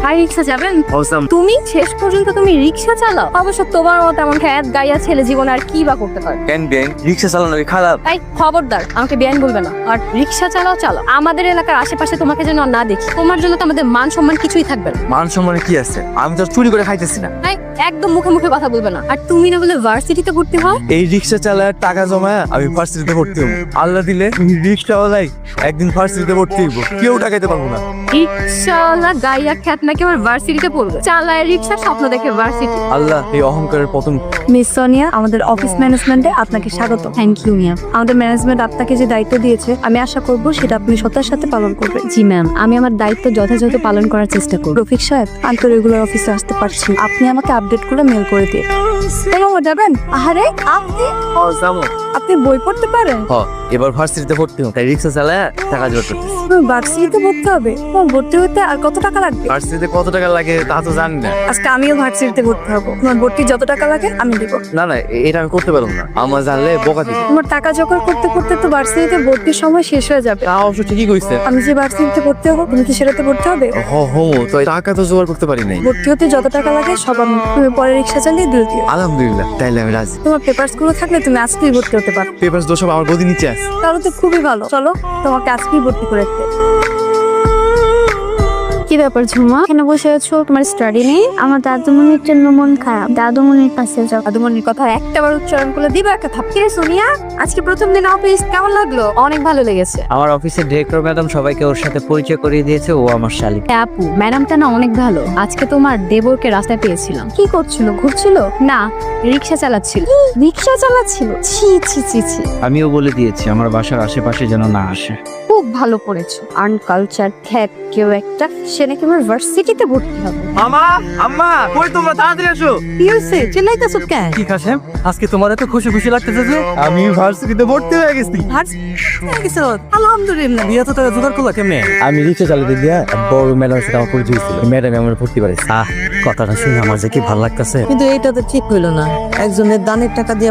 ভাই রিক্সা যাবেন? অসাম। তুমি শেষ পর্যন্ত তুমি রিক্সা চালাও? অবশ্য তোমার মতো এমন খ্যাত গাইয়া ছেলে জীবন আর কি বা করতে পারে? কেন বেন রিক্সা চালানো কি খারাপ? তাই খবরদার আমাকে বেআইন বলবে না। আর রিক্সা চালাও চালাও, আমাদের এলাকার আশেপাশে তোমাকে যেন আর না দেখি। তোমার জন্য তো আমাদের মান সম্মান কিছুই থাকবে না। মান সম্মানে কি আছে? আমি তো চুরি করে খাইতেছি না। তাই একদম মুখে মুখে কথা বলবে না। আর তুমি না বলে ভার্সিটিতে ভর্তি হও? এই রিক্সা চালায় টাকা জমায় আমি ভার্সিটিতে ভর্তি হবো। আল্লাহ দিলে রিক্সাওয়ালাই একদিন ভার্সিটিতে ভর্তি হইব, কেউ টাকাইতে পারবো না। রিক্সাওয়ালা গাইয়া খ্যাত নাকি আমার ভার্সিটিতে পড়বে? চালায় রিক্সা, স্বপ্ন দেখে ভার্সিটি। আল্লাহ এই অহংকারের পতন। মিস সোনিয়া, আমাদের অফিস ম্যানেজমেন্টে আপনাকে স্বাগত। থ্যাংক ইউ মিয়া। আমাদের ম্যানেজমেন্ট আপনাকে যে দায়িত্ব দিয়েছে আমি আশা করব সেটা আপনি সততার সাথে পালন করবেন। জি ম্যাম, আমি আমার দায়িত্ব যথাযথ পালন করার চেষ্টা করব। রফিক সাহেব, আমি তো রেগুলার অফিসে আসতে পারছি, আপনি আমাকে আপডেট করে মেল করে দিন। কেন যাবেন? আহারে আপনি আপনি বই পড়তে পারেন? এবার ভার্সিটিতে ভর্তি হবো, তাই রিক্সা চালায় টাকা জোগাড় করতেছি। ভার্সিটিতে ভর্তি হবে? ভর্তি হতে আর কত টাকা লাগবে? ভার্সিটিতে কত টাকা লাগে তা তো জানি না। আজকে আমিও ভার্সিটিতে ভর্তি হবো, তোমার ভর্তি যত টাকা লাগে আমি দিব। না না, এটা আমি করতে পারবো না, আমার জানলে বকা দিবে। তোমার টাকা জোগাড় করতে করতে তো ভার্সিটিতে ভর্তির সময় শেষ হয়ে যাবে। তা অবশ্য ঠিকই কইছে। আমি যে ভার্সিটিতে ভর্তি হবো তুমি কি সেটাতে ভর্তি হবে? তো টাকা তো জোগাড় করতে পারি নাই। ভর্তি হতে যত টাকা লাগে সব আমি, তুমি পরে রিক্সা চালিয়ে দিয়ে দিও। আলহামদুলিল্লাহ, তাইলে আমি রাজি। তোমার পেপারস গুলো থাকলে তুমি আজকেই ভর্তি হতে পারো। পেপারস দোষ সব আমার গদি নিচে আছে। তাহলে তো খুবই ভালো, চলো তোমাকে আজকেই ভর্তি করে দিতে। কি ব্যাপার ঝুমা, কেন বসে আছো? তোমার স্টাডি নেই? আমার দাদুমণির জন্য মন খারাপ, দাদুমণির কাছে যাও। দাদুমণির কথা একটাবার উচ্চারণ করলে দিবা একটা থাপ্পড়। সোনিয়া, আজকে প্রথম দিন অফিস কেমন লাগলো? অনেক ভালো লেগেছে। আমার অফিসের ডিরেক্টর ম্যাডাম সবাইকে ওর সাথে পরিচয় করিয়ে দিয়েছে, ও আমার শালিক। আপু, ম্যাডামটা না অনেক ভালো। আজকে তোমার দেবরকে রাস্তায় পেয়েছিলাম। কি করছিল? ঘুরছিল? না, রিক্সা চালাচ্ছিল। রিক্সা চালাচ্ছিল? ছি ছি ছি ছি। আমিও বলে দিয়েছি আমার বাসার আশেপাশে যেন না আসে। খুব ভালো পড়েছো। আনকালচার খ্যাত কেউ একটা, সে নাকি আমার ভার্সিটিতে ভর্তি হবে। মামা, আম্মা, কই তোমরা? তাড়াতাড়ি আসো। কি হয়েছে? চিল্লাইতেছো কেন? কি কাশেম, আজকে তোমার এত খুশি খুশি লাগতেছে যে? আমি ভার্সিটিতে ভর্তি হয়ে গেছি। আলহামদুলিল্লাহ। বিয়ে তো তারা জোগাড় করলা কেমনে? আমি রিক্সা চালাতে গিয়া বড় ম্যাডামের সাথে আমার পরিচয় ছিল, ম্যাডাম আমার ভর্তি পারে। কথাটা শুনে আমার যে কি ভালো লাগতেছে। কিন্তু এইটা তো ঠিক হইলো না, একজনের দানের টাকা দিয়ে